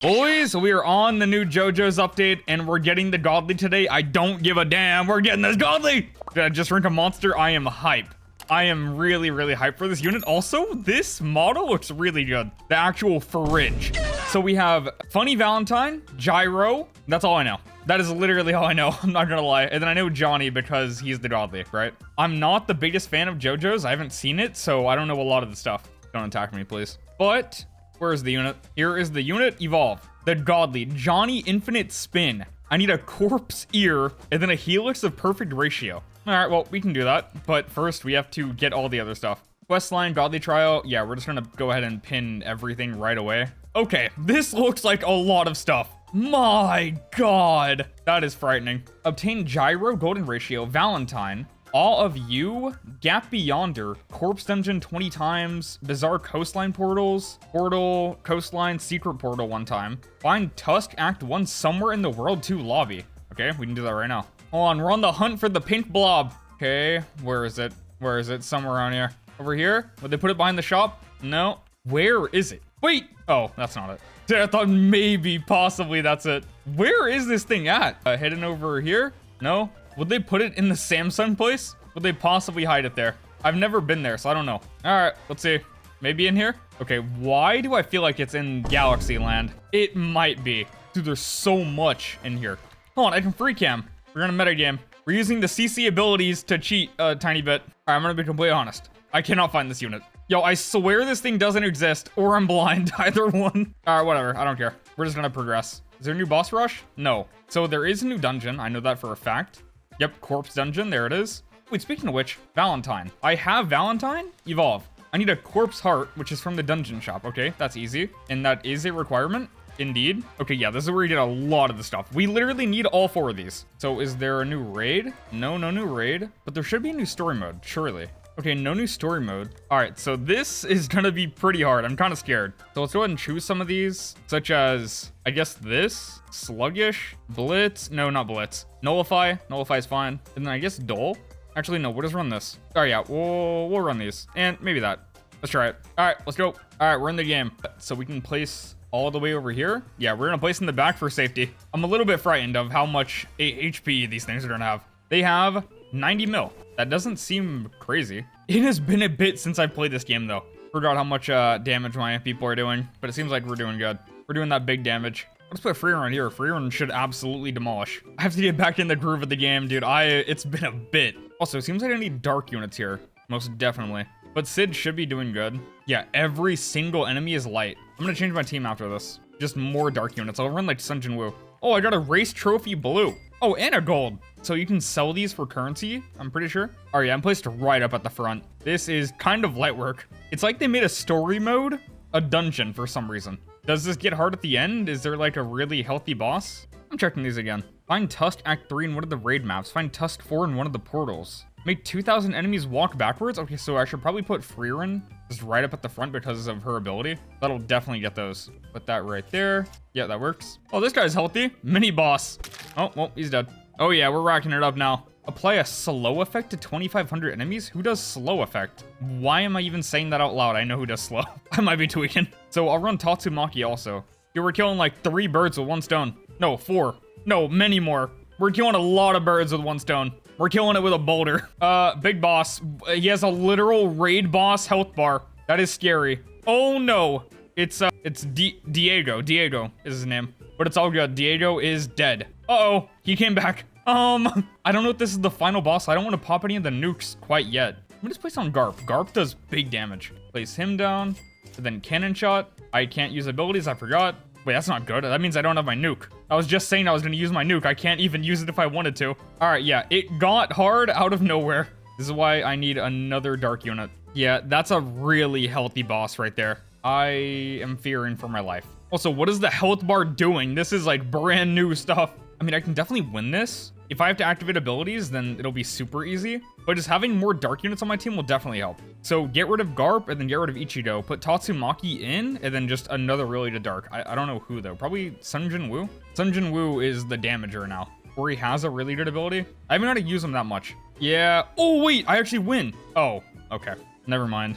Boys, we are on the new JoJo's update, and we're getting the Godly today. I don't give a damn. We're getting this Godly. Did I just rank a monster? I am hype. I am really, really hyped for this unit. Also, this model looks really good. The actual fridge. So we have Funny Valentine, Gyro. That's all I know. That is literally all I know. I'm not gonna lie. And then I know Johnny because he's the Godly, right? I'm not the biggest fan of JoJo's. I haven't seen it, so I don't know a lot of the stuff. Don't attack me, please. But where is the unit? Here is the unit. Evolve. The Godly. Johnny Infinite Spin. I need a corpse ear and then a helix of perfect ratio. All right, well, we can do that. But first, we have to get all the other stuff. Questline, Godly Trial. Yeah, we're just gonna go ahead and pin everything right away. Okay, this looks like a lot of stuff. My God, that is frightening. Obtain Gyro, Golden Ratio, Valentine. All of you, Gap Beyonder, Corpse Dungeon 20 times, Bizarre Coastline Portals, Portal, Coastline, Secret Portal 1 time. Find Tusk Act 1 somewhere in the World 2 lobby. Okay, we can do that right now. Hold on, we're on the hunt for the pink blob. Okay, where is it? Where is it? Somewhere around here. Over here? Would they put it behind the shop? No. Where is it? Wait! Oh, that's not it. Dude, I thought maybe, possibly that's it. Where is this thing at? Hidden over here? No. Would they put it in the Samsung place? Would they possibly hide it there? I've never been there, so I don't know. All right, let's see. Maybe in here? Okay, why do I feel like it's in Galaxy Land? It might be. Dude, there's so much in here. Hold on, I can free cam. We're gonna metagame. We're using the CC abilities to cheat a tiny bit. All right, I'm gonna be completely honest. I cannot find this unit. Yo, I swear this thing doesn't exist, or I'm blind, either one. All right, whatever, I don't care. We're just gonna progress. Is there a new boss rush? No. So there is a new dungeon, I know that for a fact. Yep, Corpse Dungeon, there it is. Wait, speaking of which, Valentine. I have Valentine, Evolve. I need a Corpse Heart, which is from the dungeon shop. Okay, that's easy. And that is a requirement, indeed. Okay, yeah, this is where you get a lot of the stuff. We literally need all 4 of these. So is there a new raid? No, no new raid. But there should be a new story mode, surely. Okay, no new story mode. All right, so this is gonna be pretty hard. I'm kind of scared. So let's go ahead and choose some of these, such as, I guess this, Sluggish, Blitz, no, not Blitz, Nullify, Nullify is fine. And then I guess Dull. Actually, no, we'll just run this. Oh yeah, we'll run these, and maybe that. Let's try it. All right, let's go. All right, we're in the game. So we can place all the way over here. Yeah, we're gonna place in the back for safety. I'm a little bit frightened of how much HP these things are gonna have. They have 90 mil. That doesn't seem crazy. It has been a bit since I played this game though. Forgot how much damage my people are doing, but it seems like we're doing good. We're doing that big damage. Let's put free run here. Free run should absolutely demolish. I have to get back in the groove of the game, dude. It's been a bit. Also, it seems like I need dark units here. Most definitely. But Sid should be doing good. Yeah, every single enemy is light. I'm gonna change my team after this. Just more dark units. I'll run like Sun Jin Woo. Oh, I got a race trophy blue. Oh, and a gold. So you can sell these for currency, I'm pretty sure. Oh yeah, I'm placed right up at the front. This is kind of light work. It's like they made a story mode, a dungeon for some reason. Does this get hard at the end? Is there like a really healthy boss? I'm checking these again. Find Tusk Act 3 in one of the raid maps. Find Tusk 4 in one of the portals. Make 2,000 enemies walk backwards. Okay, so I should probably put Freerin just right up at the front because of her ability. That'll definitely get those. Put that right there. Yeah, that works. Oh, this guy's healthy. Mini boss. Oh, well, he's dead. Oh yeah, we're racking it up now. Apply a slow effect to 2,500 enemies? Who does slow effect? Why am I even saying that out loud? I know who does slow. I might be tweaking. So I'll run Tatsumaki also. Here we're killing like 3 birds with 1 stone. No, 4. No, many more. We're killing a lot of birds with 1 stone. We're killing it with a boulder. Big boss. He has a literal raid boss health bar. That is scary. Oh no. It's Diego. Diego is his name. But it's all good. Diego is dead. Uh-oh. He came back. I don't know if this is the final boss. I don't want to pop any of the nukes quite yet. Let me just place on Garp. Garp does big damage. Place him down. And then cannon shot. I can't use abilities. I forgot. Wait, that's not good. That means I don't have my nuke. I was just saying I was going to use my nuke. I can't even use it if I wanted to. All right, yeah. It got hard out of nowhere. This is why I need another dark unit. Yeah, that's a really healthy boss right there. I am fearing for my life. Also, what is the health bar doing? This is like brand new stuff. I mean, I can definitely win this. If I have to activate abilities, then it'll be super easy. But just having more dark units on my team will definitely help. So get rid of Garp and then get rid of Ichigo. Put Tatsumaki in and then just another really to dark. I don't know who though. Probably Sun Jin Woo. Sun Jin Woo is the damager now. Or he has a really good ability. I haven't had to use him that much. Yeah. Oh, wait. I actually win. Oh, okay. Never mind.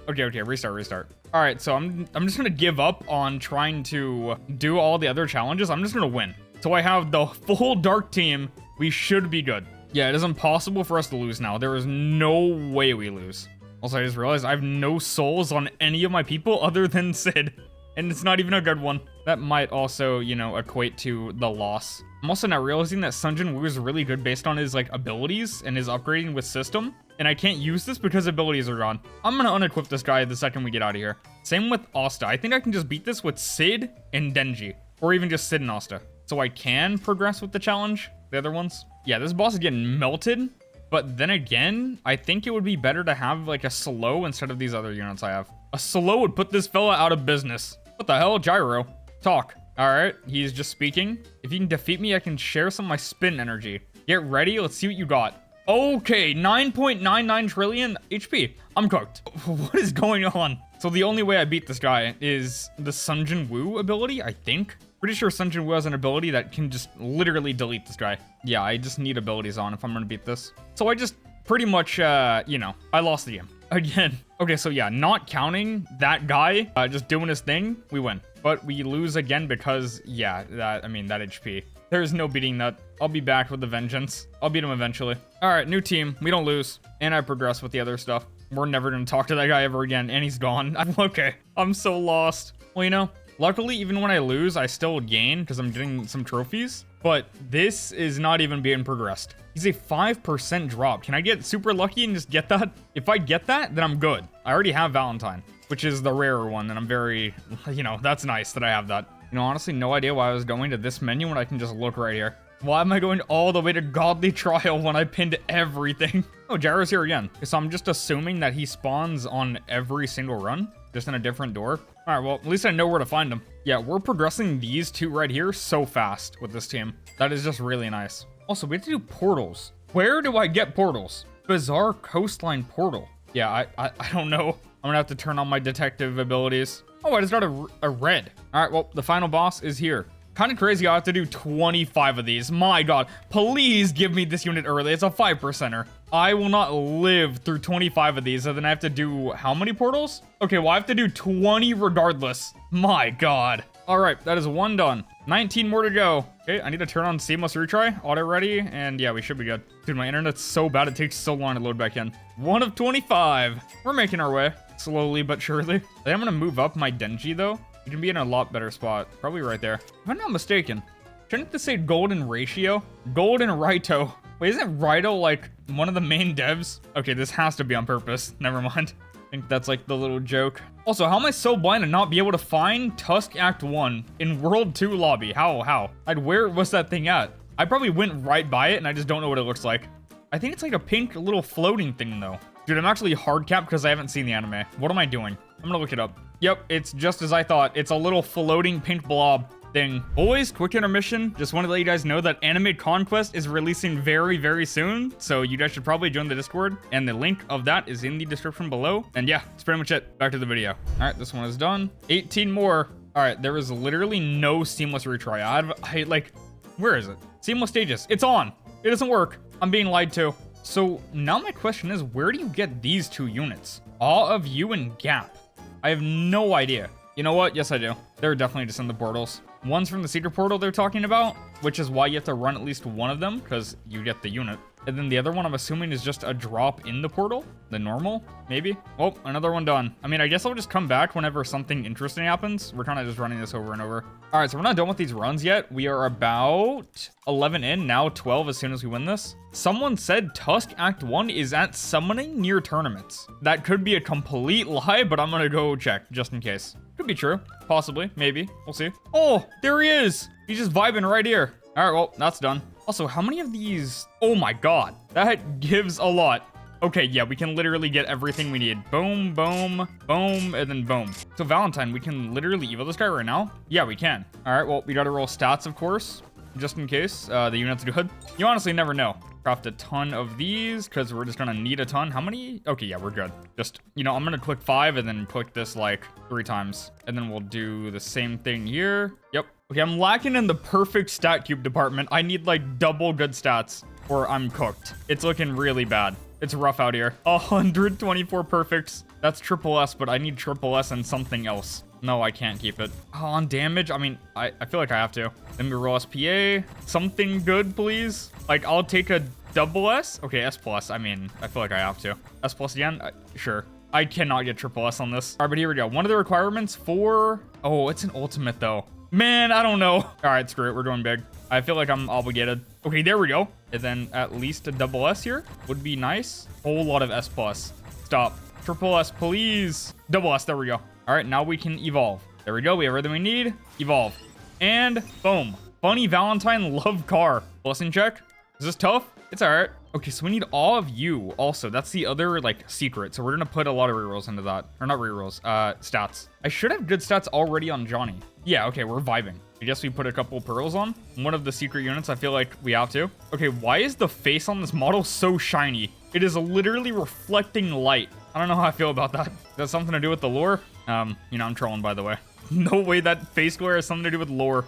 Okay, restart. All right, so I'm just gonna give up on trying to do all the other challenges. I'm just gonna win. So I have the full dark team. We should be good. Yeah, it is impossible for us to lose now. There is no way we lose. Also, I just realized I have no souls on any of my people other than Sid. And it's not even a good one. That might also, you know, equate to the loss. I'm also now realizing that Sun Jin Woo is really good based on his, like, abilities and his upgrading with system. And I can't use this because abilities are gone. I'm gonna unequip this guy the second we get out of here. Same with Asta. I think I can just beat this with Sid and Denji. Or even just Sid and Asta. So I can progress with the challenge. The other ones. Yeah, this boss is getting melted. But then again, I think it would be better to have, like, a slow instead of these other units I have. A slow would put this fella out of business. What the hell? Gyro. Talk. Alright, he's just speaking. If you can defeat me, I can share some of my spin energy. Get ready, let's see what you got. Okay, 9.99 trillion HP. I'm cooked. What is going on? So the only way I beat this guy is the Sun Jin Woo ability, I think. Pretty sure Sun Jin Woo has an ability that can just literally delete this guy. Yeah, I just need abilities on if I'm gonna beat this. So I just pretty much, you know, I lost the game. Again. Okay, so yeah, not counting that guy, just doing his thing, we win. But we lose again because, yeah, that HP. There's no beating that. I'll be back with a vengeance. I'll beat him eventually. All right, new team. We don't lose. And I progress with the other stuff. We're never going to talk to that guy ever again. And he's gone. Okay. I'm so lost. Well, you know, luckily, even when I lose, I still gain because I'm getting some trophies. But this is not even being progressed. He's a 5% drop. Can I get super lucky and just get that? If I get that, then I'm good. I already have Valentine, which is the rarer one. And I'm very, you know, that's nice that I have that. You know, honestly, no idea why I was going to this menu when I can just look right here. Why am I going all the way to Godly Trial when I pinned everything? Oh, Gyro's here again. So I'm just assuming that he spawns on every single run, just in a different door. All right, well, at least I know where to find him. Yeah, we're progressing these two right here so fast with this team. That is just really nice. Also, we have to do portals. Where do I get portals? Bizarre Coastline Portal. Yeah, I don't know. I'm gonna have to turn on my detective abilities. Oh, I just got a red. All right, well, the final boss is here. Kind of crazy, I have to do 25 of these. My god, please give me this unit early. It's a 5%er. I will not live through 25 of these, and then I have to do how many portals? Okay, well, I have to do 20 regardless. My god. All right, that is one done. 19 more to go. Okay, I need to turn on seamless retry, auto ready, and yeah, we should be good. Dude, my internet's so bad, it takes so long to load back in. 1 of 25. We're making our way, slowly but surely. I think I'm gonna move up my Denji, though. You can be in a lot better spot. Probably right there. If I'm not mistaken, shouldn't this say golden ratio? Golden Raito. Wait, isn't Raito like one of the main devs? Okay, this has to be on purpose. Never mind. I think that's like the little joke. Also, how am I so blind to not be able to find Tusk Act 1 in World 2 lobby? How? Where was that thing at? I probably went right by it and I just don't know what it looks like. I think it's like a pink little floating thing though. Dude, I'm actually hard capped because I haven't seen the anime. What am I doing? I'm gonna look it up. Yep, it's just as I thought. It's a little floating pink blob thing. Boys, quick intermission. Just wanted to let you guys know that Anime Conquest is releasing very, very soon. So you guys should probably join the Discord. And the link of that is in the description below. And yeah, that's pretty much it. Back to the video. All right, this one is done. 18 more. All right, there is literally no seamless retry. I like, where is it? Seamless stages. It's on. It doesn't work. I'm being lied to. So now my question is, where do you get these two units? Awe of You and Gap. I have no idea. You know what? Yes, I do. They're definitely just in the portals. One's from the secret portal they're talking about, which is why you have to run at least one of them, because you get the unit. And then the other one, I'm assuming, is just a drop in the portal. The normal, maybe. Oh, another one done. I mean, I guess I'll just come back whenever something interesting happens. We're kind of just running this over and over. All right, so we're not done with these runs yet. We are about 11 in, now 12 as soon as we win this. Someone said Tusk Act 1 is at summoning near tournaments. That could be a complete lie, but I'm gonna go check just in case. Could be true. Possibly. Maybe. We'll see. Oh, there he is. He's just vibing right here. All right, well, that's done. Also, how many of these? Oh my god. That gives a lot. Okay, yeah, we can literally get everything we need. Boom, boom, boom, and then boom. So Valentine, we can literally evo this guy right now? Yeah, we can. All right, well, we gotta roll stats, of course, just in case the unit's good. You honestly never know. Craft a ton of these because we're just gonna need a ton. How many? Okay, yeah, we're good. Just, you know, I'm gonna click 5 and then click this like 3 times. And then we'll do the same thing here. Yep. Okay, I'm lacking in the perfect stat cube department. I need like double good stats or I'm cooked. It's looking really bad. It's rough out here. 124 perfects. That's triple S, but I need triple S and something else. No, I can't keep it. Oh, on damage, I mean, I feel like I have to. Let me roll SPA. Something good, please. Like, I'll take a double S. Okay, S plus. I mean, I feel like I have to. S plus again? Sure. I cannot get triple S on this. All right, but here we go. One of the requirements for... Oh, it's an ultimate, though. Man, I don't know. All right, screw it. We're going big. I feel like I'm obligated. Okay, there we go. And then at least a double S here would be nice. Whole lot of S plus. Stop. Triple S, please. Double S. There we go. All right, now we can evolve. There we go. We have everything we need. Evolve. And boom. Bunny Valentine love car. Blessing check. Is this tough? It's all right. Okay, so we need all of you also. That's the other, like, secret. So we're going to put a lot of rerolls into that. Or not rerolls. Stats. I should have good stats already on Johnny. Yeah, okay, we're vibing. I guess we put a couple pearls on. One of the secret units, I feel like we have to. Okay, why is the face on this model so shiny? It is literally reflecting light. I don't know how I feel about that. Does that something to do with the lore? You know, I'm trolling, by the way. No way that face glare has something to do with lore.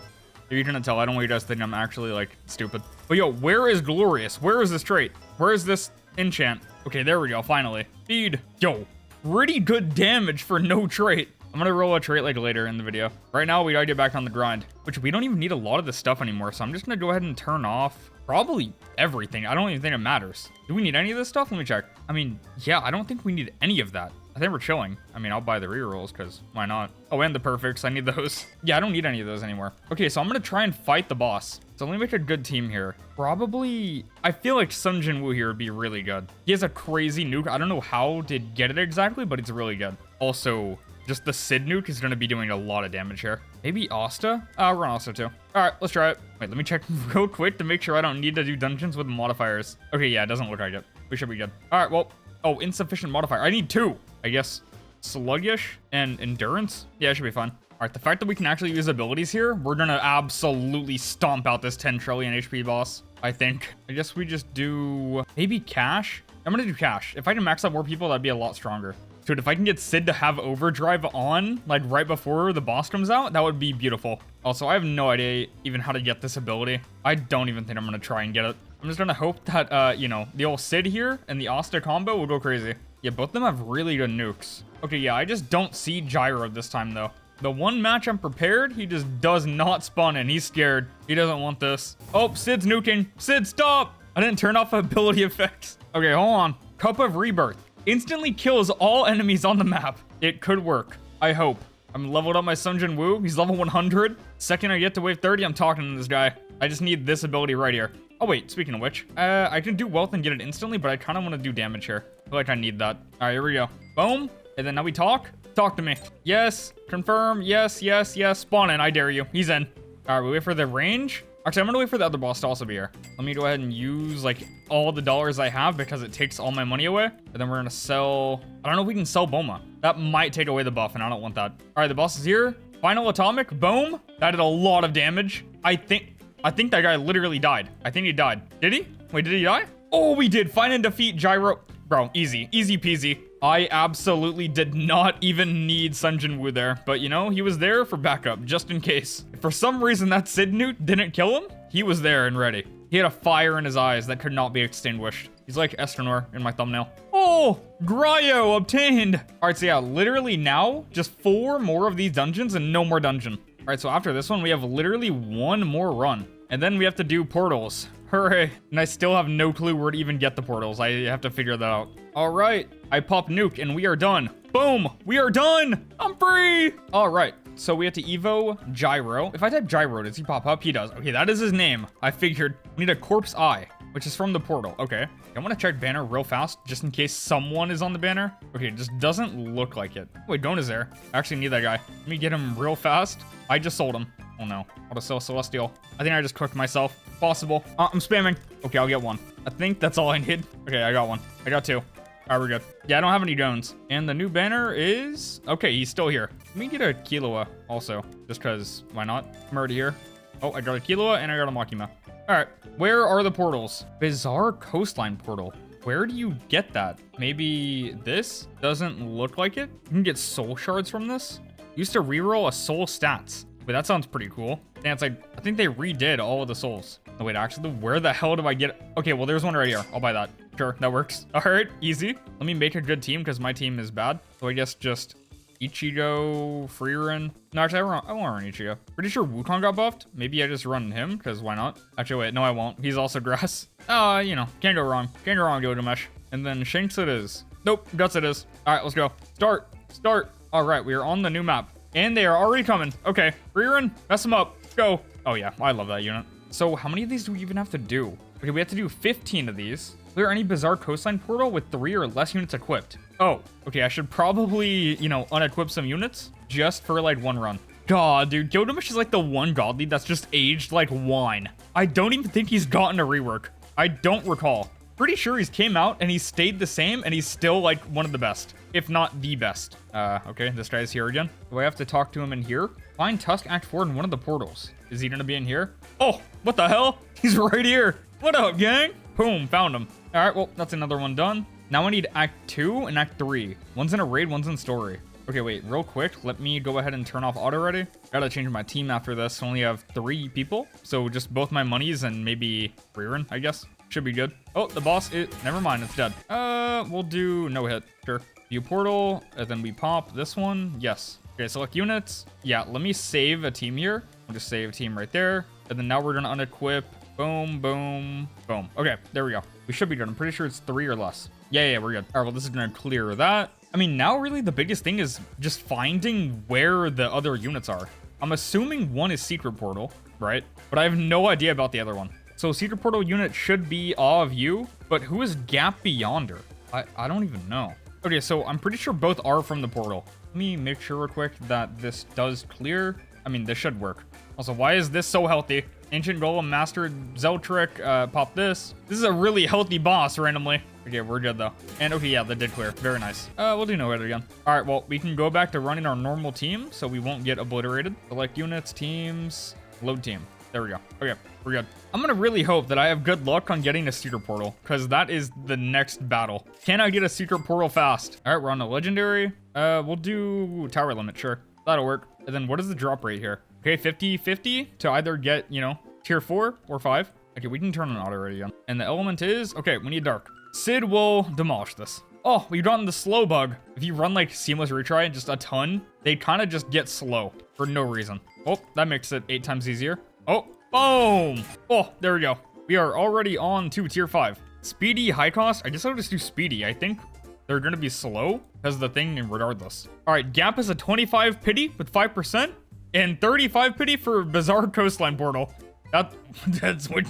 If you couldn't tell, I don't want you guys to think I'm actually, like, stupid. But yo, where is Glorious? Where is this trait? Where is this enchant? Okay, there we go, finally. Speed. Yo, pretty good damage for no trait. I'm gonna roll a trait, like, later in the video. Right now, we gotta get back on the grind. Which, we don't even need a lot of this stuff anymore, so I'm just gonna go ahead and turn off probably everything. I don't even think it matters. Do we need any of this stuff? Let me check. I mean, yeah, I don't think we need any of that. I think we're chilling. I mean, I'll buy the rerolls because why not? Oh, and the perfects. I need those. Yeah, I don't need any of those anymore. Okay, so I'm going to try and fight the boss. So let me make a good team here. Probably, I feel like Sun Jin-woo here would be really good. He has a crazy nuke. I don't know how to get it exactly, but it's really good. Also, just the Sid nuke is going to be doing a lot of damage here. Maybe Asta? We're on Asta too. All right, let's try it. Wait, let me check real quick to make sure I don't need to do dungeons with modifiers. Okay, yeah, it doesn't look like it. We should be good. All right, well, oh, insufficient modifier. I need 2. I guess sluggish and endurance. Yeah, it should be fine. All right, the fact that we can actually use abilities here, we're gonna absolutely stomp out this 10 trillion HP boss, I think. I guess we just do maybe cash. I'm gonna do cash. If I can max out more people, that'd be a lot stronger. Dude, if I can get Sid to have overdrive on, like right before the boss comes out, that would be beautiful. Also, I have no idea even how to get this ability. I don't even think I'm gonna try and get it. I'm just gonna hope that, you know, the old Sid here and the Asta combo will go crazy. Yeah, both of them have really good nukes. Okay, yeah, I just don't see Gyro this time, though. The one match I'm prepared, he just does not spawn in. He's scared. He doesn't want this. Oh, Sid's nuking. Sid, stop! I didn't turn off ability effects. Okay, hold on. Cup of Rebirth. Instantly kills all enemies on the map. It could work. I hope. I'm leveled up my Sun Jin-woo. He's level 100. Second I get to wave 30, I'm talking to this guy. I just need this ability right here. Oh, wait, speaking of which, I can do wealth and get it instantly, but I kind of want to do damage here. I feel like I need that. All right, here we go. Boom. And then now we talk. Talk to me. Yes. Confirm. Yes, yes, yes. Spawn in. I dare you. He's in. All right, we wait for the range. Actually, I'm going to wait for the other boss to also be here. Let me go ahead and use, like, all the dollars I have because it takes all my money away. And then we're going to sell... I don't know if we can sell Boma. That might take away the buff, and I don't want that. All right, the boss is here. Final atomic. Boom. That did a lot of damage. I think that guy literally died. I think he died. Did he? Wait, did he die? Oh, we did. Find and defeat Gyro. Bro, easy. Easy peasy. I absolutely did not even need Sun Jin-woo there. But, you know, he was there for backup, just in case. If for some reason that Sid nuke didn't kill him, he was there and ready. He had a fire in his eyes that could not be extinguished. He's like Estranor in my thumbnail. Oh, Gryo obtained. All right, so yeah, literally now, just 4 more of these dungeons and no more dungeon. All right, so after this one, we have literally 1 more run. And then we have to do portals. Hooray. And I still have no clue where to even get the portals. I have to figure that out. All right. I pop nuke and we are done. Boom. We are done. I'm free. All right. So we have to Evo Gyro. If I type Gyro, does he pop up? He does. Okay, that is his name. I figured. We need a corpse eye, which is from the portal. Okay. I want to check banner real fast just in case someone is on the banner. Okay, it just doesn't look like it. Wait, Gon is there. I actually need that guy. Let me get him real fast. I just sold him. Oh no. I'll just sell Celestial. I think I just cooked myself. Possible. I'm spamming. Okay, I'll get 1. I think that's all I need. Okay, I got 1. I got 2. All right, we're good. Yeah, I don't have any Jones. And the new banner is... Okay, he's still here. Let me get a Killua also, just because why not? I'm already here. Oh, I got a Killua and I got a Makima. All right, where are the portals? Bizarre Coastline portal. Where do you get that? Maybe this? Doesn't look like it. You can get soul shards from this. Used to reroll a soul stats. Wait, that sounds pretty cool. And it's like, I think they redid all of the souls. Oh, wait, actually, where the hell do I get it? Okay, well, there's one right here. I'll buy that. Sure, that works. All right, easy. Let me make a good team because my team is bad. So I guess just Ichigo, Freerin. No, actually, I won't run Ichigo. Pretty sure Wukong got buffed. Maybe I just run him because why not? Actually, wait, no, I won't. He's also grass. You know, can't go wrong. Can't go wrong, Gilgamesh. And then Shanks it is. Nope, Guts it is. All right, let's go. Start. All right, we are on the new map. And they are already coming. Okay, Freerin, mess them up. Go. Oh, yeah, I love that unit. So how many of these do we even have to do? Okay, we have to do 15 of these. Clear any bizarre coastline portal with 3 or less units equipped. Oh, okay, I should probably, you know, unequip some units just for like one run. God, dude, Gilgamesh is like the one god lead that's just aged like wine. I don't even think he's gotten a rework. I don't recall. Pretty sure he's came out and he stayed the same and he's still like one of the best, if not the best. Okay, this guy's here again. Do I have to talk to him in here? Find Tusk Act 4 in one of the portals. Is he gonna be in here? Oh, what the hell? He's right here. What up, gang? Boom, found him. All right, well, that's another one done. Now I need Act 2 and Act 3. One's in a raid, one's in story. Okay, wait, real quick. Let me go ahead and turn off auto ready. Gotta change my team after this. Only have 3 people. So just both my monies and maybe Freerin, I guess. Should be good. Oh, the boss, never mind, it's dead. We'll do no hit, sure. View portal, and then we pop this one. Yes. Okay, select units. Yeah, let me save a team here. I'll just save a team right there. And then now we're gonna unequip. Boom, boom, boom. Okay, there we go. We should be good. I'm pretty sure it's 3 or less. Yeah, we're good. All right, well, this is gonna clear that. I mean, now really the biggest thing is just finding where the other units are. I'm assuming one is secret portal, right? But I have no idea about the other one. So secret portal unit should be Awe of You, but who is Gap Beyonder? I don't even know. Okay, so I'm pretty sure both are from the portal. Let me make sure real quick that this does clear. I mean, this should work. Also, why is this so healthy? Ancient Golem, Master Zeltrick, pop this. This is a really healthy boss randomly. Okay, we're good though. And okay, yeah, that did clear. Very nice. We'll do no hit again. All right, well, we can go back to running our normal team so we won't get obliterated. Select units, teams, load team. There we go. Okay, we're good. I'm gonna really hope that I have good luck on getting a secret portal because that is the next battle. Can I get a secret portal fast? All right, we're on the legendary. We'll do tower limit, sure. That'll work. And then what is the drop rate here? Okay, 50-50 to either get, you know, tier 4 or 5. Okay, we can turn on auto already again. And the element is, okay, we need dark. Sid will demolish this. Oh, we've gotten the slow bug. If you run like seamless retry just a ton, they kind of just get slow for no reason. Oh, that makes it 8 times easier. Oh, boom. Oh, there we go. We are already on to tier 5. Speedy, high cost. I guess I'll just do speedy. I think they're going to be slow because of the thing regardless. All right, Gap is a 25 pity with 5% and 35 pity for Bizarre Coastline Portal. That's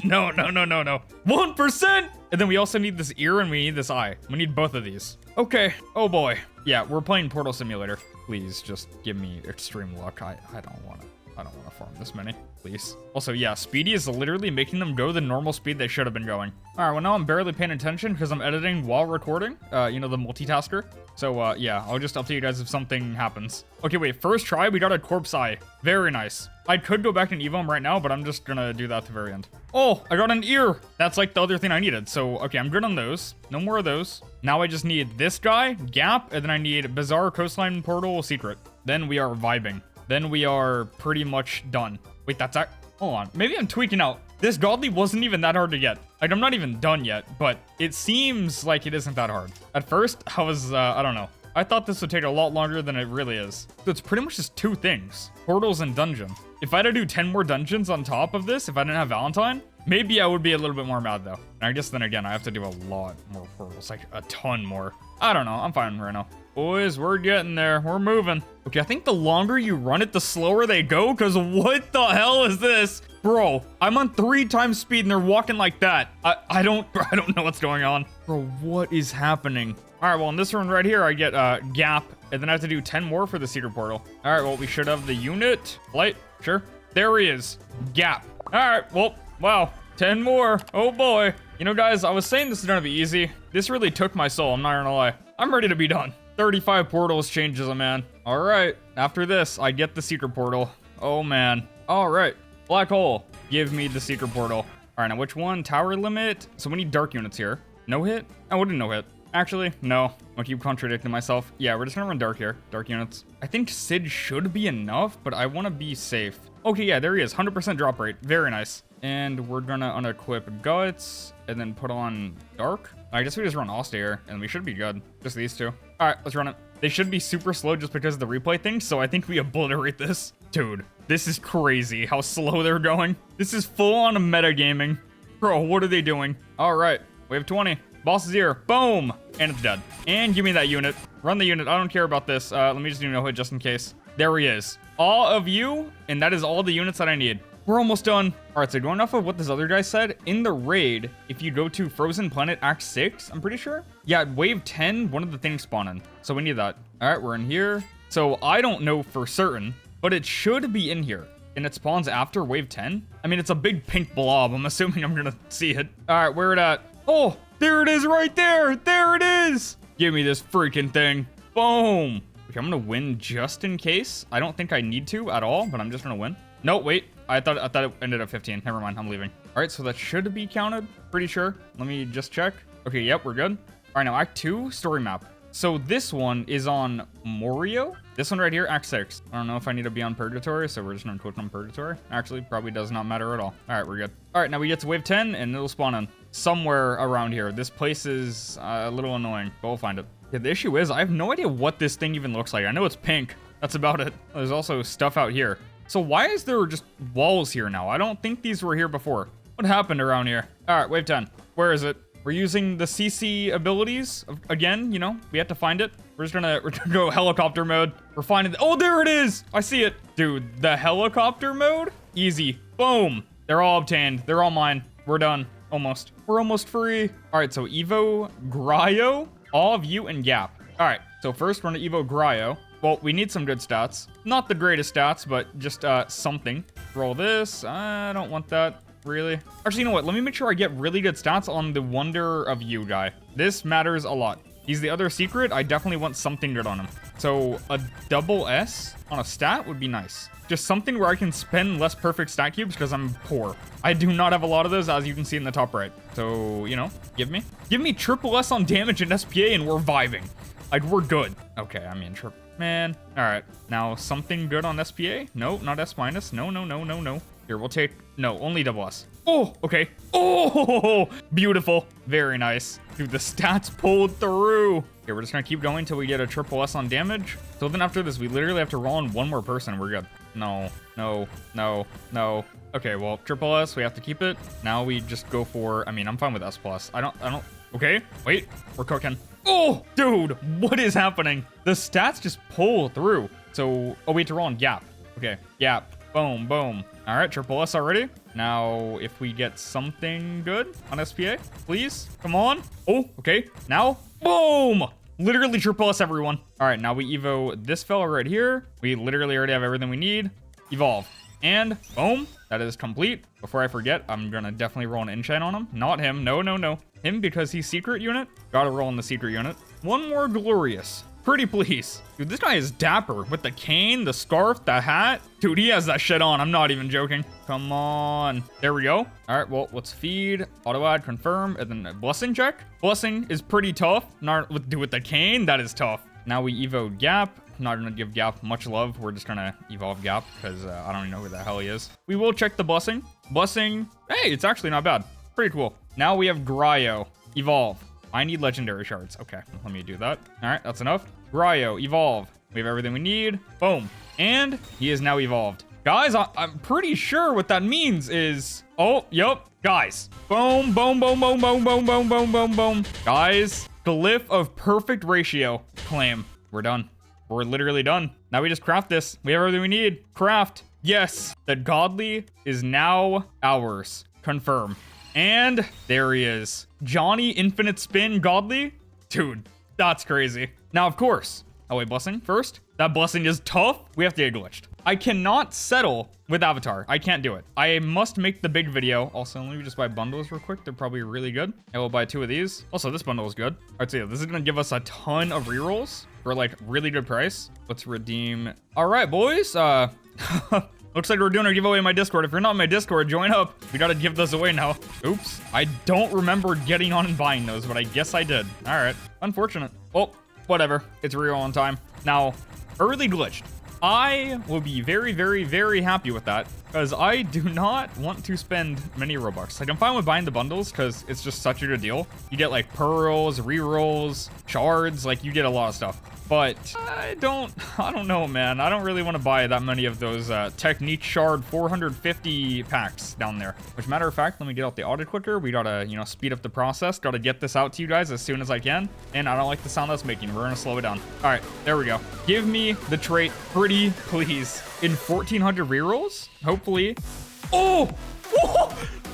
no. 1%! And then we also need this ear and we need this eye. We need both of these. Okay. Oh boy. Yeah, we're playing Portal Simulator. Please just give me extreme luck. I don't want to farm this many, please. Also, yeah, speedy is literally making them go the normal speed they should have been going. All right, well, now I'm barely paying attention because I'm editing while recording, you know, the multitasker. So, yeah, I'll just update you guys if something happens. Okay, wait, first try, we got a corpse eye. Very nice. I could go back and evo him right now, but I'm just gonna do that at the very end. Oh, I got an ear. That's like the other thing I needed. So, okay, I'm good on those. No more of those. Now I just need this guy, Gap, and then I need Bizarre Coastline Portal Secret. Then we are vibing. Then we are pretty much done. Wait, hold on. Maybe I'm tweaking out. This godly wasn't even that hard to get. Like, I'm not even done yet, but it seems like it isn't that hard. At first, I was, I don't know. I thought this would take a lot longer than it really is. So it's pretty much just 2 things. Portals and dungeon. If I had to do 10 more dungeons on top of this, if I didn't have Valentine, maybe I would be a little bit more mad though. And I guess then again, I have to do a lot more portals, like a ton more. I don't know. I'm fine right now. Boys, we're getting there. We're moving. Okay, I think the longer you run it, the slower they go, because what the hell is this? Bro, I'm on 3 times speed and they're walking like that. I don't know what's going on. Bro, what is happening? All right, well, in this one right here, I get Gap, and then I have to do 10 more for the secret portal. All right, well, we should have the unit. Light, sure. There he is. Gap. All right, well, wow. 10 more. Oh, boy. You know, guys, I was saying this is going to be easy. This really took my soul. I'm not going to lie. I'm ready to be done. 35 portals changes a man. All right. After this, I get the secret portal. Oh, man. All right. Black hole. Give me the secret portal. All right. Now, which one? Tower limit. So we need dark units here. No hit? I wouldn't no hit. Actually, no. I'll keep contradicting myself. Yeah, we're just going to run dark here. Dark units. I think Sid should be enough, but I want to be safe. Okay, yeah, there he is. 100% drop rate. Very nice. And we're gonna unequip guts and then put on dark. I guess we just run austere and we should be good. Just these two. All right, let's run it. They should be super slow just because of the replay thing. So I think we obliterate this. Dude, this is crazy how slow they're going. This is full on metagaming. Bro, what are they doing? All right, wave 20. Boss is here. Boom. And it's dead. And give me that unit. Run the unit. I don't care about this. Let me just do no hit just in case. There he is. All of you. And that is all the units that I need. We're almost done. All right, so going off of what this other guy said, in the raid, if you go to Frozen Planet Act 6, I'm pretty sure. Yeah, wave 10, one of the things spawn in. So we need that. All right, we're in here. So I don't know for certain, but it should be in here. And it spawns after wave 10. I mean, it's a big pink blob. I'm assuming I'm going to see it. All right, where it at? Oh, there it is right there. There it is. Give me this freaking thing. Boom. Okay, I'm going to win just in case. I don't think I need to at all, but I'm just going to win. No, wait. I thought it ended at 15. Never mind. I'm leaving. All right, so that should be counted. Pretty sure. Let me just check. Okay, yep, we're good. All right, now Act 2, story map. So this one is on Morio. This one right here, Act 6. I don't know if I need to be on Purgatory, so we're just going to click on Purgatory. Actually, probably does not matter at all. All right, we're good. All right, now we get to wave 10, and it'll spawn in somewhere around here. This place is a little annoying, but we'll find it. Yeah, the issue is I have no idea what this thing even looks like. I know it's pink. That's about it. There's also stuff out here. So why is there just walls here now? I don't think these were here before. What happened around here? All right, wave 10. Where is it? We're using the CC abilities again. You know, we have to find it. We're gonna go helicopter mode. We're finding. Oh, there it is. I see it, dude. The helicopter mode, easy. Boom. They're all obtained. They're all mine. We're done. Almost. We're almost free. All right. So Evo, Gryo, all of you, and Gap. All right. So first we're gonna Evo Gryo. Well, we need some good stats. Not the greatest stats, but just something. Roll this. I don't want that, really. Actually, you know what? Let me make sure I get really good stats on the Wonder of You guy. This matters a lot. He's the other secret. I definitely want something good on him. So a double S on a stat would be nice. Just something where I can spend less perfect stat cubes because I'm poor. I do not have a lot of those, as you can see in the top right. So, you know, give me triple S on damage and SPA and we're vibing. Like, we're good. Okay, I mean, man. All right, now something good on SPA. No, not S minus. No. Here, we'll take, no, only double S. Oh, okay. Oh, beautiful. Very nice. Dude, the stats pulled through. Okay, we're just gonna keep going till we get a triple S on damage. So then after this, we literally have to roll on one more person. We're good. No. Okay, well, triple S, we have to keep it. Now we just go for, I mean, I'm fine with S plus. I don't, okay, wait, we're cooking. Oh, dude, what is happening? The stats just pull through. So, oh, we have to roll on Gap. Okay, Gap. Boom, boom. All right, triple S already. Now, if we get something good on SPA, please, come on. Oh, okay, now, boom. Literally triple S, everyone. All right, now we Evo this fella right here. We literally already have everything we need. Evolve. And boom, that is complete. Before I forget, I'm gonna definitely roll an enchant on him. Not him, no. Him because he's secret unit. Gotta roll in the secret unit. One more glorious. Pretty please. Dude, this guy is dapper with the cane, the scarf, the hat. Dude, he has that shit on. I'm not even joking. Come on. There we go. All right, well, let's feed, auto add, confirm, and then a blessing check. Blessing is pretty tough. Not with the cane, that is tough. Now we Evo Gap. I'm not gonna give Gap much love. We're just gonna evolve Gap because I don't even know who the hell he is. We will check the blessing. Blessing, hey, it's actually not bad. Pretty cool. Now we have Gryo. Evolve. I need legendary shards. Okay, let me do that. All right, that's enough. Gryo, evolve. We have everything we need. Boom. And he is now evolved. Guys, I'm pretty sure what that means is... Oh, yep. Guys. Boom, boom, boom, boom, boom, boom, boom, boom, boom, boom. Guys, glyph of perfect ratio. Claim. We're done. We're literally done. Now we just craft this. We have everything we need. Craft. Yes. The godly is now ours. Confirm. And there he is. Johnny Infinite Spin Godly. Dude, that's crazy. Now, of course. Oh, wait, blessing first. That blessing is tough. We have to get glitched. I cannot settle with Avatar. I can't do it. I must make the big video. Also, let me just buy bundles real quick. They're probably really good. I will buy 2 of these. Also, this bundle is good. All right, so yeah, this is going to give us a ton of rerolls for like really good price. Let's redeem. All right, boys. Looks like we're doing a giveaway in my Discord. If you're not in my Discord, join up. We gotta give those away now. Oops. I don't remember getting on and buying those, but I guess I did. All right. Unfortunate. Well, whatever. It's real on time. Now, early glitched. I will be very, very, very happy with that because I do not want to spend many Robux. Like, I'm fine with buying the bundles because it's just such a good deal. You get like pearls, rerolls, shards, like you get a lot of stuff. But I don't know, man. I don't really want to buy that many of those Technique Shard 450 packs down there. Which, matter of fact, let me get out the auto clicker. We gotta, you know, speed up the process. Gotta get this out to you guys as soon as I can. And I don't like the sound that's making. We're gonna slow it down. All right, there we go. Give me the trait, pretty please. In 1400 rerolls, hopefully. Oh!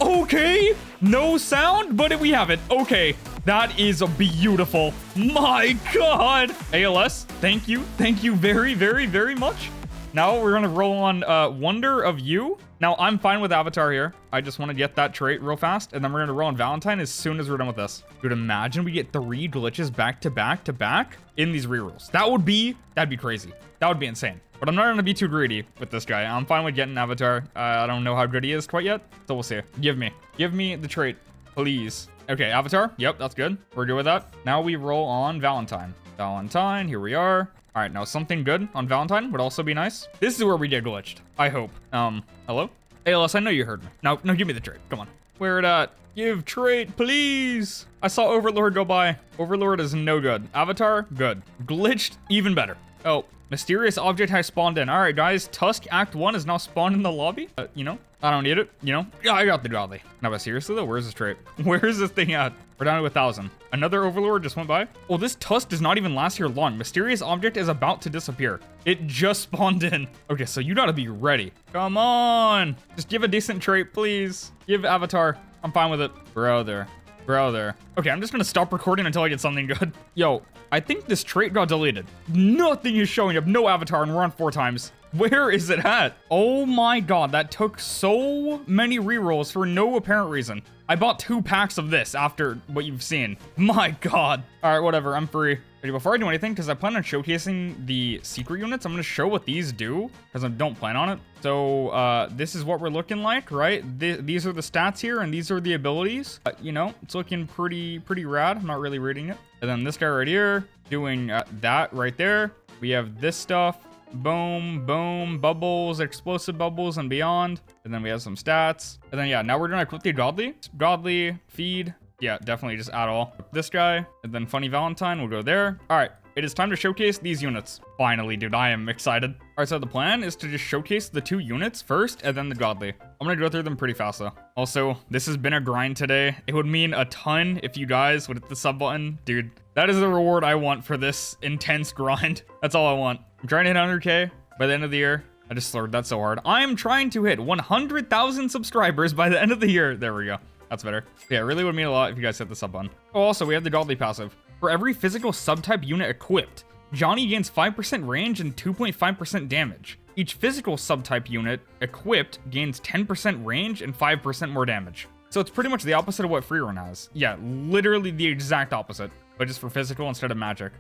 Okay, no sound, but we have it. Okay, that is beautiful. My God. ALS, thank you very, very, very much. Now we're gonna roll on Wonder of You. Now I'm fine with Avatar here. I just want to get that trait real fast, and then we're gonna roll on Valentine as soon as we're done with this. Dude, imagine we get 3 glitches back to back to back in these rerolls. That'd be crazy. That would be insane. But I'm not gonna be too greedy with this guy. I'm fine with getting Avatar. I don't know how good he is quite yet, so we'll see. Give me the trait, please. Okay, Avatar. Yep, that's good. We're good with that. Now we roll on Valentine. Valentine, here we are. All right, now something good on Valentine would also be nice. This is where we get glitched, I hope. Hello? ALS, I know you heard me. No, give me the trait. Come on. Where it at? Give trait, please. I saw Overlord go by. Overlord is no good. Avatar, good. Glitched, even better. Oh, mysterious object has spawned in. All right, guys, Tusk Act 1 is now spawned in the lobby. You know, I don't need it, you know? Yeah, I got the godly. No, but seriously though, where's this trait? Where is this thing at? We're down to 1,000. Another Overlord just went by. Well, this Tusk does not even last here long. Mysterious object is about to disappear. It just spawned in. Okay, so you gotta be ready. Come on. Just give a decent trait, please. Give Avatar. I'm fine with it. Brother. Okay, I'm just gonna stop recording until I get something good. Yo, I think this trait got deleted. Nothing is showing up. No Avatar, and we're on 4 times. Where is it at? Oh my God, that took so many rerolls for no apparent reason. I bought 2 packs of this after what you've seen. My God. All right, whatever, I'm free. Okay, before I do anything, because I plan on showcasing the secret units, I'm going to show what these do, because I don't plan on it. So, this is what we're looking like, right? These are the stats here, and these are the abilities. You know, it's looking pretty rad. I'm not really reading it. And then this guy right here, doing that right there. We have this stuff. Boom, boom, bubbles, explosive bubbles, and beyond. And then we have some stats. And then, yeah, now we're gonna equip the godly feed. Yeah, definitely just add all. This guy, and then Funny Valentine will go there. All right, it is time to showcase these units. Finally, dude, I am excited. All right, so the plan is to just showcase the 2 units first, and then the godly. I'm gonna go through them pretty fast, though. Also, this has been a grind today. It would mean a ton if you guys would hit the sub button. Dude, that is the reward I want for this intense grind. That's all I want. I'm trying to hit 100K by the end of the year. I just slurred that so hard. I am trying to hit 100,000 subscribers by the end of the year. There we go. That's better. Yeah, it really would mean a lot if you guys hit the sub button. Oh, also, we have the godly passive. For every physical subtype unit equipped, Johnny gains 5% range and 2.5% damage. Each physical subtype unit equipped gains 10% range and 5% more damage. So it's pretty much the opposite of what Freerun has. Yeah, literally the exact opposite, but just for physical instead of magic.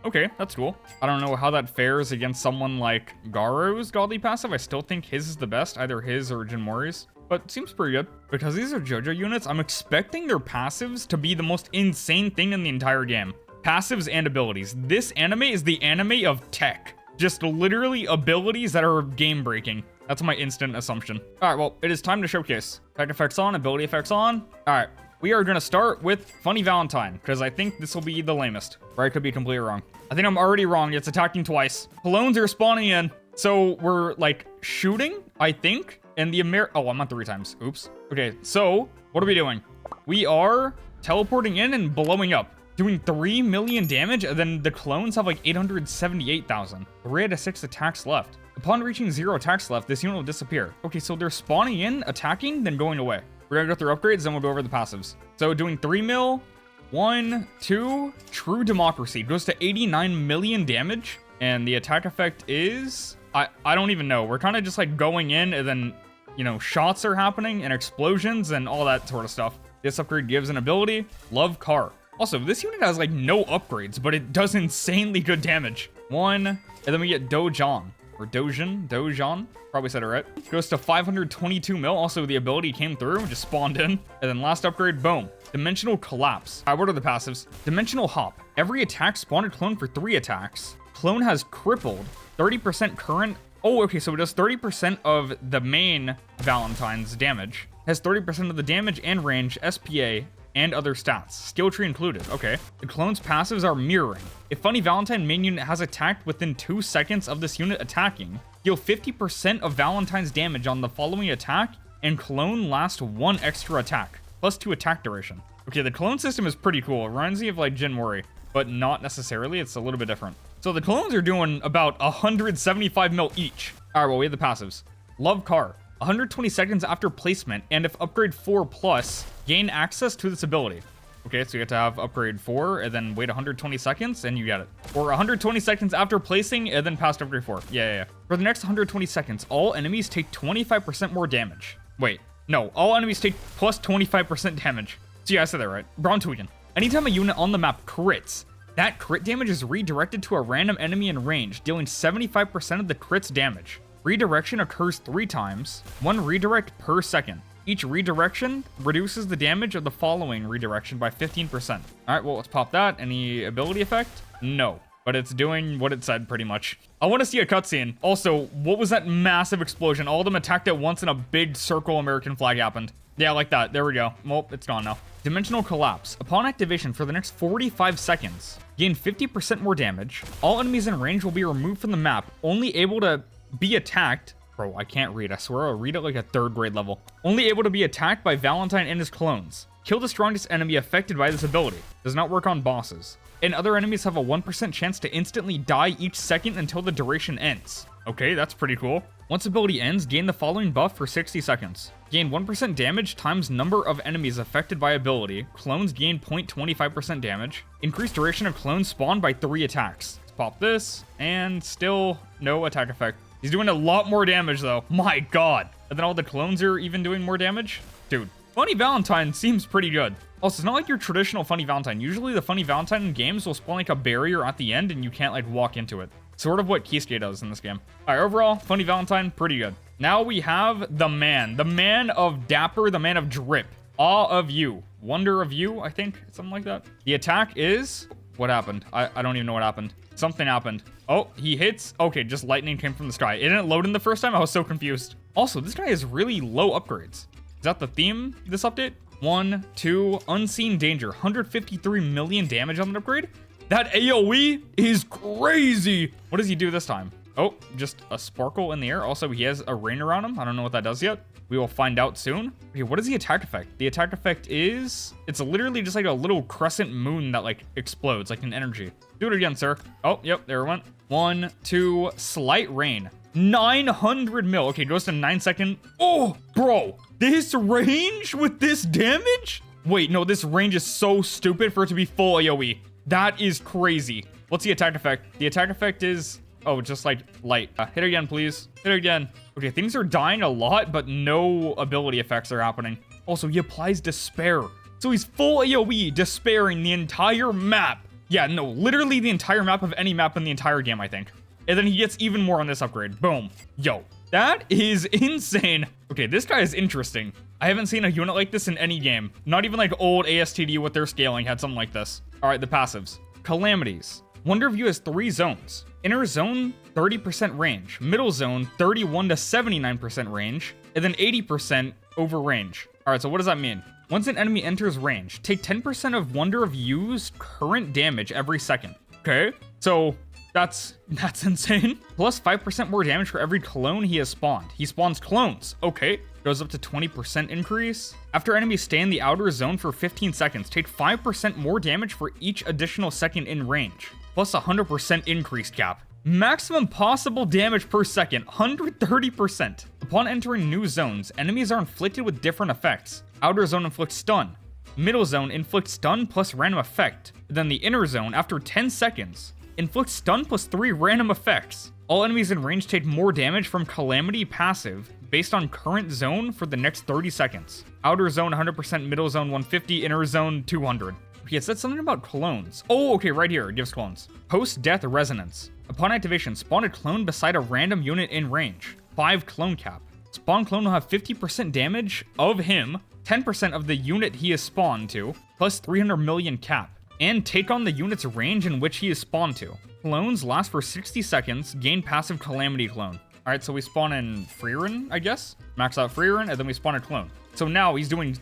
Okay, that's cool. I don't know how that fares against someone like Garo's godly passive. I still think his is the best, either his or Jinmori's. But seems pretty good. Because these are JoJo units, I'm expecting their passives to be the most insane thing in the entire game. Passives and abilities. This anime is the anime of tech. Just literally abilities that are game-breaking. That's my instant assumption. All right, well, it is time to showcase. Tech effects on, ability effects on. All right, we are gonna start with Funny Valentine, because I think this will be the lamest. Or I could be completely wrong. I think I'm already wrong. It's attacking twice. Clones are spawning in. So we're like shooting, I think. And the oh, I'm on 3 times. Oops. Okay, so what are we doing? We are teleporting in and blowing up, doing 3 million damage, and then the clones have like 878,000. 3 out of 6 attacks left. Upon reaching 0 attacks left, this unit will disappear. Okay, so they're spawning in, attacking, then going away. We're gonna go through upgrades, then we'll go over the passives. So doing 3 mil, 1, 2, True Democracy goes to 89 million damage, and the attack effect is I don't even know. We're kind of just like going in, and then, you know, shots are happening and explosions and all that sort of stuff. This upgrade gives an ability, Love Car. Also, this unit has like no upgrades, but it does insanely good damage. 1, and then we get Dojan, or Dojan, probably said it right. Goes to 522 mil. Also, the ability came through, just spawned in. And then last upgrade, boom. Dimensional Collapse. What are the passives? Dimensional Hop. Every attack spawned a clone for 3 attacks. Clone has crippled, 30% current. Oh, okay, so it does 30% of the main Valentine's damage. Has 30% of the damage and range, SPA, and other stats. Skill tree included. Okay. The clone's passives are mirroring. If Funny Valentine main unit has attacked within 2 seconds of this unit attacking, deal 50% of Valentine's damage on the following attack, and clone last 1 extra attack, plus 2 attack duration. Okay, the clone system is pretty cool. It reminds me of like Jin Mori, but not necessarily. It's a little bit different. So the clones are doing about 175 mil each. All right, well, we have the passives. Love Car. 120 seconds after placement, and if upgrade 4 plus, gain access to this ability. Okay, so you have to have upgrade 4 and then wait 120 seconds and you get it. Or 120 seconds after placing and then past upgrade 4. Yeah. For the next 120 seconds, all enemies take 25% more damage. Wait, no, all enemies take plus 25% damage. So yeah, I said that right. Brown Tweakin. Anytime a unit on the map crits, that crit damage is redirected to a random enemy in range, dealing 75% of the crit's damage. Redirection occurs 3 times, 1 redirect per second. Each redirection reduces the damage of the following redirection by 15%. All right, well, let's pop that. Any ability effect? No, but it's doing what it said pretty much. I want to see a cutscene. Also, what was that massive explosion? All of them attacked at once and a big circle American flag happened. Yeah, like that. There we go. Well, it's gone now. Dimensional Collapse. Upon activation for the next 45 seconds, gain 50% more damage. All enemies in range will be removed from the map, only able to be attacked. Bro, I can't read. I swear I'll read it like a 3rd grade level. Only able to be attacked by Valentine and his clones. Kill the strongest enemy affected by this ability. Does not work on bosses. And other enemies have a 1% chance to instantly die each second until the duration ends. Okay, that's pretty cool. Once ability ends, gain the following buff for 60 seconds. Gain 1% damage times number of enemies affected by ability. Clones gain 0.25% damage. Increased duration of clones spawn by 3 attacks. Let's pop this, and still no attack effect. He's doing a lot more damage though. My god. And then all the clones are even doing more damage? Dude, Funny Valentine seems pretty good. Also, it's not like your traditional Funny Valentine. Usually the Funny Valentine in games will spawn like a barrier at the end and you can't like walk into it. Sort of what Kisuke does in this game. All right, overall, Funny Valentine, pretty good. Now we have the man of Dapper, the man of Drip. Awe of You. Wonder of You, I think. Something like that. The attack is... What happened? I don't even know what happened. Something happened. Oh, he hits. Okay, just lightning came from the sky. It didn't load in the first time. I was so confused. Also, this guy has really low upgrades. Is that the theme, this update? 1, 2, Unseen Danger. 153 million damage on that upgrade? That AoE is crazy. What does he do this time? Oh, just a sparkle in the air. Also, he has a rain around him. I don't know what that does yet. We will find out soon. Okay, what is the attack effect? The attack effect is... It's literally just like a little crescent moon that like explodes, like an energy. Do it again, sir. Oh, yep, there it went. 1, 2, Slight Rain. 900 mil. Okay, goes to 9 second. Oh, bro. This range with this damage? Wait, no, this range is so stupid for it to be full AoE. That is crazy. What's the attack effect? The attack effect is... Oh, just like light. Hit again, please. Hit again. Okay, things are dying a lot, but no ability effects are happening. Also, he applies Despair. So he's full AoE, despairing the entire map. Yeah, no, literally the entire map of any map in the entire game, I think. And then he gets even more on this upgrade. Boom. Yo, that is insane. Okay, this guy is interesting. I haven't seen a unit like this in any game. Not even like old ASTD with their scaling had something like this. All right, the passives. Calamities. Wonder of You has 3 zones. Inner zone, 30% range. Middle zone, 31 to 79% range. And then 80% over range. All right, so what does that mean? Once an enemy enters range, take 10% of Wonder of You's current damage every second. Okay, so that's insane. Plus 5% more damage for every clone he has spawned. He spawns clones. Okay, goes up to 20% increase. After enemies stay in the outer zone for 15 seconds, take 5% more damage for each additional second in range. Plus 100% increased cap. Maximum possible damage per second, 130%. Upon entering new zones, enemies are inflicted with different effects. Outer zone inflicts stun. Middle zone inflicts stun plus random effect. Then the inner zone, after 10 seconds, inflicts stun plus 3 random effects. All enemies in range take more damage from Calamity passive based on current zone for the next 30 seconds. Outer zone 100%, middle zone 150, inner zone 200. Okay, it said something about clones. Oh, okay, right here, it gives clones. Post-death resonance. Upon activation, spawn a clone beside a random unit in range. 5 clone cap. Spawn clone will have 50% damage of him, 10% of the unit he is spawned to, plus 300 million cap. And take on the unit's range in which he is spawned to. Clones last for 60 seconds, gain passive Calamity Clone. All right, so we spawn in Freerun, I guess. Max out Freerun, and then we spawn a clone. So now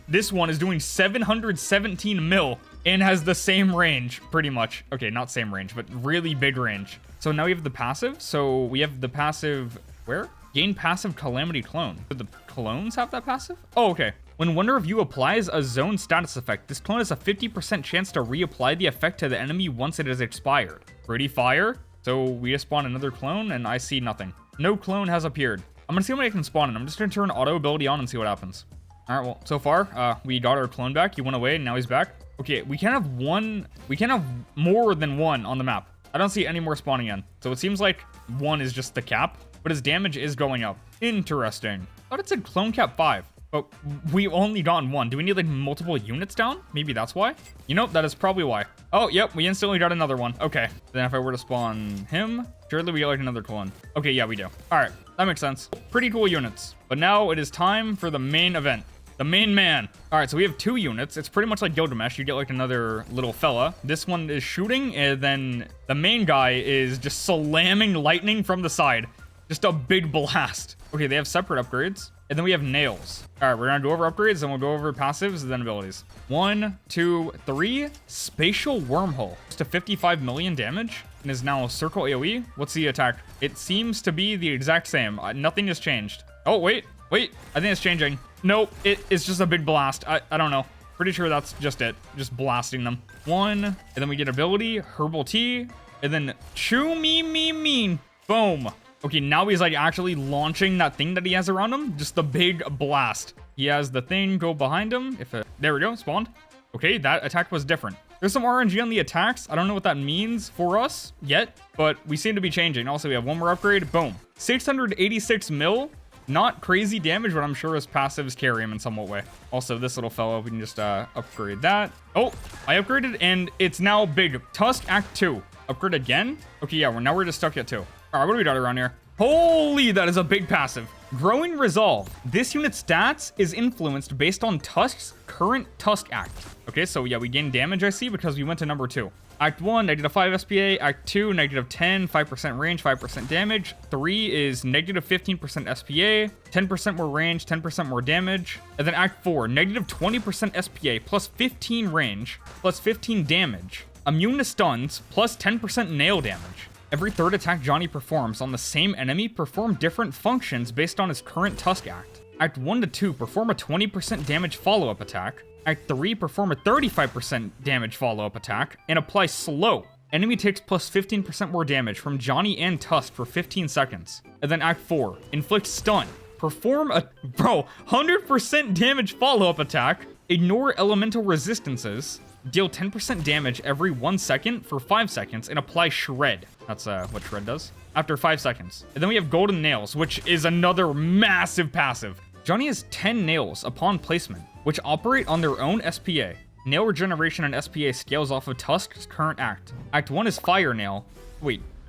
this one is doing 717 mil and has the same range, pretty much. Okay, not same range, but really big range. So now we have the passive. So we have the passive, where? Gain passive Calamity Clone. Do the clones have that passive? Oh, okay. When one of you applies a zone status effect, this clone has a 50% chance to reapply the effect to the enemy once it has expired. Pretty fire. So we just spawn another clone and I see nothing. No clone has appeared. I'm gonna see how many I can spawn in. I'm just gonna turn auto ability on and see what happens. All right, well, so far, we got our clone back. He went away and now he's back. Okay, we can't have more than one on the map. I don't see any more spawning in. So it seems like one is just the cap, but his damage is going up. Interesting. I thought it said clone cap 5, but we only gotten one. Do we need like multiple units down? Maybe that's why. You know, that is probably why. Oh, yep, we instantly got another one. Okay, then if I were to spawn him, surely we get like another clone. Okay, yeah, we do. All right, that makes sense. Pretty cool units. But now it is time for the main event. The main man. All right, so we have 2 units. It's pretty much like Gilgamesh. You get like another little fella. This one is shooting, and then the main guy is just slamming lightning from the side. Just a big blast. Okay, they have separate upgrades. And then we have nails. All right, we're gonna go over upgrades, then we'll go over passives, and then abilities. 1, 2, 3. Spatial Wormhole. Just a 55 million damage, and is now circle AoE. What's the attack? It seems to be the exact same. Nothing has changed. Oh, wait. I think it's changing. Nope, it's just a big blast. I don't know. Pretty sure that's just it. Just blasting them. 1, and then we get ability, Herbal Tea, and then Chew Me Mean. Boom. Okay, now he's like actually launching that thing that he has around him. Just the big blast. He has the thing go behind him. There we go, spawned. Okay, that attack was different. There's some RNG on the attacks. I don't know what that means for us yet, but we seem to be changing. Also, we have one more upgrade. Boom. 686 mil. Not crazy damage, but I'm sure his passives carry him in somewhat way. Also, this little fellow, we can just upgrade that. Oh, I upgraded, and it's now big. Tusk Act 2. Upgrade again? Okay, yeah, we're just stuck at 2. All right, what do we got around here? Holy, that is a big passive. Growing Resolve. This unit's stats is influenced based on Tusk's current Tusk Act. Okay, so yeah, we gain damage, I see, because we went to number 2. Act 1, -5 SPA. Act 2, -10, 5% range, 5% damage. 3 is -15% SPA, 10% more range, 10% more damage. And then Act 4, -20% SPA, plus 15 range, plus 15 damage. Immune to stuns, plus 10% nail damage. Every third attack Johnny performs on the same enemy perform different functions based on his current Tusk Act. Act 1 to 2, perform a 20% damage follow-up attack. Act 3, perform a 35% damage follow-up attack, and apply slow. Enemy takes plus 15% more damage from Johnny and Tusk for 15 seconds. And then Act 4, inflict stun. Perform a, 100% damage follow-up attack, ignore elemental resistances, deal 10% damage every 1 second for 5 seconds, and apply shred. That's what shred does. After 5 seconds. And then we have golden nails, which is another massive passive. Johnny has 10 nails upon placement, which operate on their own SPA. Nail regeneration and SPA scales off of Tusk's current act. Act 1 is Fire Nail.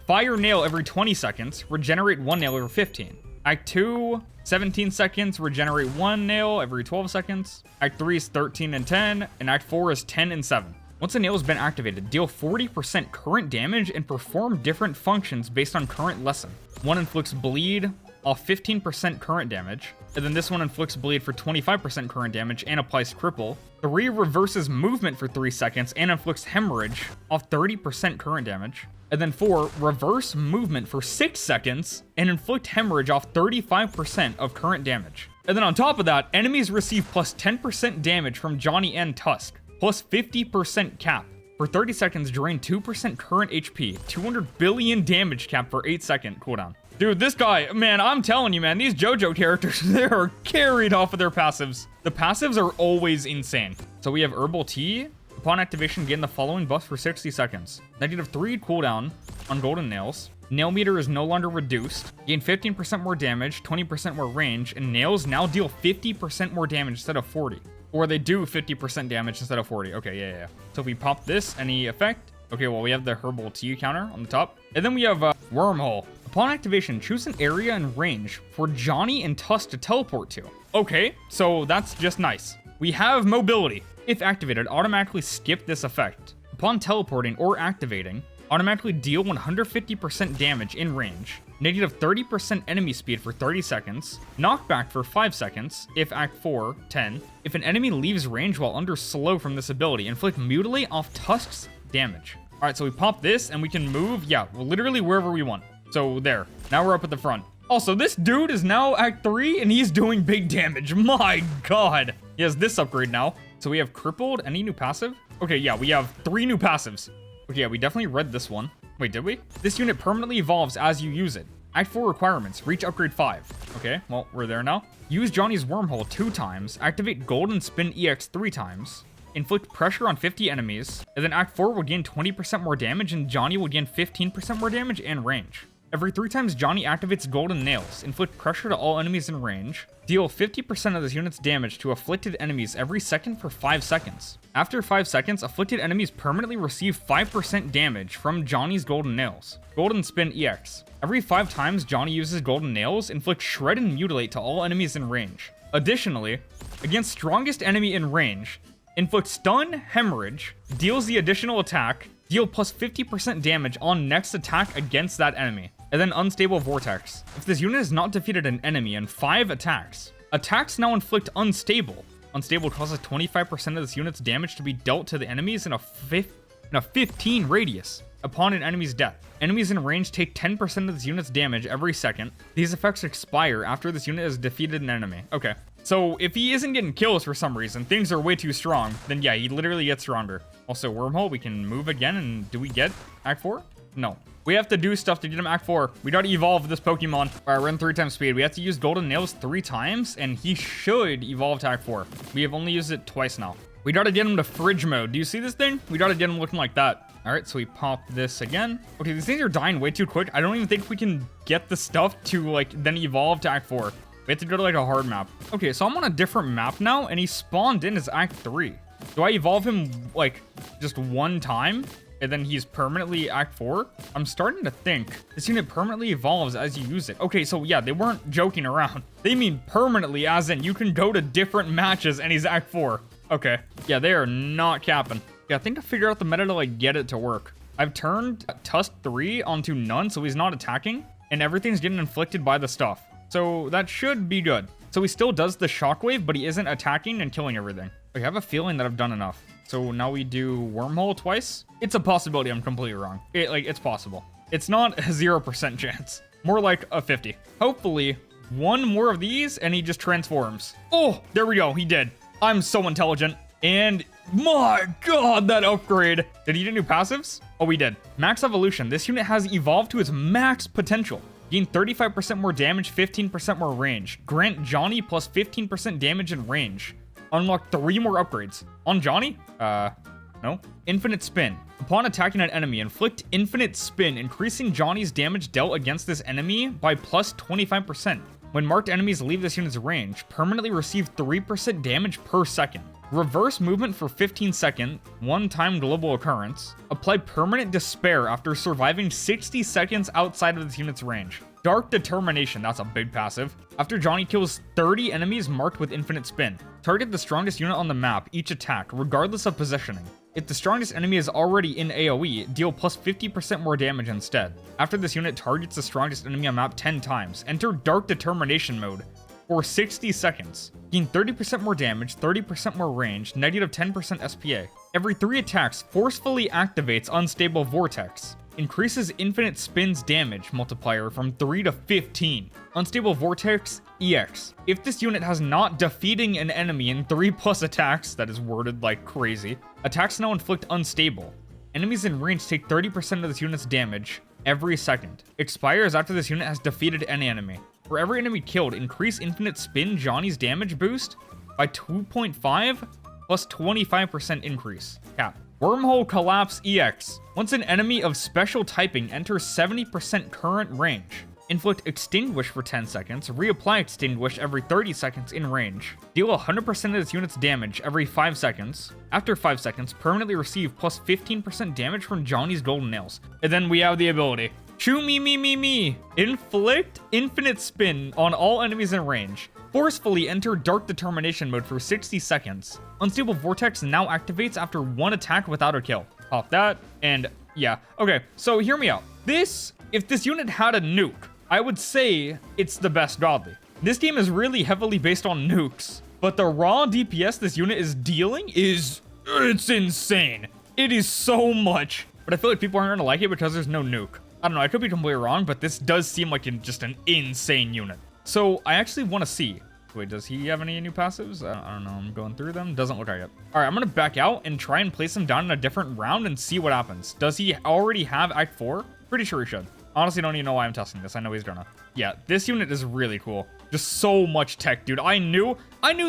Fire Nail every 20 seconds, regenerate 1 nail every 15. Act 2, 17 seconds, regenerate 1 nail every 12 seconds. Act 3 is 13 and 10, and Act 4 is 10 and 7. Once a nail has been activated, deal 40% current damage and perform different functions based on current lesson. 1 inflicts bleed off 15% current damage, and then this one inflicts bleed for 25% current damage and applies cripple. 3 reverses movement for 3 seconds and inflicts hemorrhage off 30% current damage. And then 4, reverse movement for 6 seconds and inflict hemorrhage off 35% of current damage. And then on top of that, enemies receive plus 10% damage from Johnny and Tusk, plus 50% cap. For 30 seconds, drain 2% current HP, 200 billion damage cap for 8-second cooldown. Dude, this guy, man, I'm telling you, man, these JoJo characters, they are carried off of their passives. The passives are always insane. So we have Herbal Tea. Upon activation, gain the following buffs for 60 seconds. -3 cooldown on golden nails. Nail meter is no longer reduced. Gain 15% more damage, 20% more range, and nails now deal 50% more damage instead of 40. Or they do 50% damage instead of 40. Okay, yeah. So if we pop this, any effect? Okay, well, we have the Herbal Tea counter on the top. And then we have Wormhole. Upon activation, choose an area and range for Johnny and Tusk to teleport to. Okay, so that's just nice. We have mobility. If activated, automatically skip this effect. Upon teleporting or activating, Automatically deal 150% damage in range. Negative 30% enemy speed for 30 seconds. Knockback for 5 seconds. If Act 4, 10. If an enemy leaves range while under slow from this ability, inflict mutilate off tusks damage. Alright, so we pop this and we can move, yeah, literally wherever we want. So there. Now we're up at the front. Also, this dude is now Act 3 and he's doing big damage. My god. He has this upgrade now. So we have crippled. Any new passive? Okay, yeah, we have 3 new passives. Okay, yeah, we definitely read this one. Wait, did we? This unit permanently evolves as you use it. Act 4 requirements. Reach upgrade 5. Okay, well, we're there now. Use Johnny's wormhole 2 times. Activate golden spin EX 3 times. Inflict pressure on 50 enemies. And then Act 4 will gain 20% more damage and Johnny will gain 15% more damage and range. Every 3 times Johnny activates golden nails. Inflict pressure to all enemies in range. Deal 50% of this unit's damage to afflicted enemies every second for 5 seconds. After 5 seconds, afflicted enemies permanently receive 5% damage from Johnny's golden nails. Golden spin EX. Every 5 times Johnny uses golden nails, inflict shred and mutilate to all enemies in range. Additionally, against strongest enemy in range, inflict stun, hemorrhage, deals the additional attack, deal plus 50% damage on next attack against that enemy. And then unstable vortex. If this unit has not defeated an enemy in 5 attacks, attacks now inflict unstable. Unstable causes 25% of this unit's damage to be dealt to the enemies in a 15 radius upon an enemy's death. Enemies in range take 10% of this unit's damage every second. These effects expire after this unit has defeated an enemy. Okay. So if he isn't getting kills for some reason, things are way too strong, then yeah, he literally gets stronger. Also, wormhole, we can move again, and do we get Act 4? No. We have to do stuff to get him Act 4. We gotta evolve this Pokemon. Alright, we're in 3 times speed. We have to use Golden Nails 3 times, and he should evolve to Act 4. We have only used it twice now. We gotta get him to fridge mode. Do you see this thing? We gotta get him looking like that. Alright, so we pop this again. Okay, these things are dying way too quick. I don't even think we can get the stuff to, like, then evolve to Act 4. We have to go to, like, a hard map. Okay, so I'm on a different map now, and he spawned in as Act 3. Do I evolve him, like, just 1 time? And then he's permanently Act 4? I'm starting to think this unit permanently evolves as you use it. Okay, so yeah, they weren't joking around. They mean permanently, as in you can go to different matches and he's Act 4. Okay. Yeah, they are not capping. Yeah, I think I figured out the meta to, like, get it to work. I've turned Tusk 3 onto none, so he's not attacking, and everything's getting inflicted by the stuff. So that should be good. So he still does the shockwave, but he isn't attacking and killing everything. I have a feeling that I've done enough. So now we do wormhole twice. It's a possibility I'm completely wrong. It's possible. It's not a 0% chance. More like a 50. Hopefully, 1 more of these and he just transforms. Oh, there we go. He did. I'm so intelligent. And my god, that upgrade. Did he do new passives? Oh, we did. Max evolution. This unit has evolved to its max potential. Gain 35% more damage, 15% more range. Grant Johnny plus 15% damage and range. Unlock 3 more upgrades. On Johnny? No. Infinite spin. Upon attacking an enemy, inflict infinite spin, increasing Johnny's damage dealt against this enemy by plus 25%. When marked enemies leave this unit's range, permanently receive 3% damage per second. Reverse movement for 15 seconds, 1-time global occurrence. Apply permanent despair after surviving 60 seconds outside of this unit's range. Dark Determination, that's a big passive. After Johnny kills 30 enemies marked with infinite spin. Target the strongest unit on the map each attack, regardless of positioning. If the strongest enemy is already in AoE, deal plus 50% more damage instead. After this unit targets the strongest enemy on map 10 times, enter Dark Determination mode for 60 seconds. Gain 30% more damage, 30% more range, negative 10% SPA. Every 3 attacks forcefully activates Unstable Vortex. Increases infinite spin's damage multiplier from 3 to 15. Unstable Vortex EX. If this unit has not defeating an enemy in 3+ attacks, that is worded like crazy, attacks now inflict unstable. Enemies in range take 30% of this unit's damage every second. Expires after this unit has defeated any enemy. For every enemy killed, increase infinite spin Johnny's damage boost by 2.5 plus 25% increase. Cap. Wormhole Collapse EX. Once an enemy of special typing enters 70% current range, inflict Extinguish for 10 seconds, reapply Extinguish every 30 seconds in range, deal 100% of this unit's damage every 5 seconds. After 5 seconds, permanently receive plus 15% damage from Johnny's golden nails. And then we have the ability. Chew me. Inflict infinite spin on all enemies in range. Forcefully enter Dark Determination mode for 60 seconds. Unstable Vortex now activates after 1 attack without a kill. Pop that, and Yeah. Okay, so hear me out. If this unit had a nuke, I would say it's the best godly. This game is really heavily based on nukes, but the raw DPS this unit is dealing it's insane. It is so much. But I feel like people aren't gonna like it because there's no nuke. I don't know, I could be completely wrong, but this does seem like just an insane unit. So I actually want to see. Wait, does he have any new passives? I don't know, I'm going through them. Doesn't look like it. All right, I'm gonna back out and try and place him down in a different round and see what happens. Does he already have Act 4? Pretty sure he should. Honestly, don't even know why I'm testing this. I know he's gonna. Yeah, this unit is really cool. Just so much tech, dude. I knew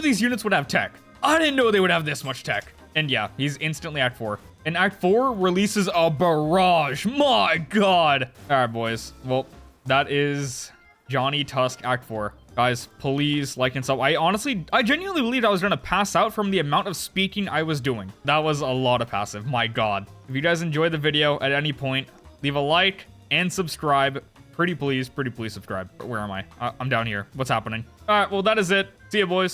these units would have tech. I didn't know they would have this much tech. And yeah, he's instantly Act 4. And Act 4 releases a barrage. My God. All right, boys. Well, that is Johnny Tusk Act 4. Guys, please like and sub. I genuinely believed I was gonna pass out from the amount of speaking I was doing. That was a lot of passive. My God. If you guys enjoyed the video at any point, leave a like and subscribe. Pretty please subscribe. Where am I? I'm down here. What's happening? All right, well, that is it. See ya, boys.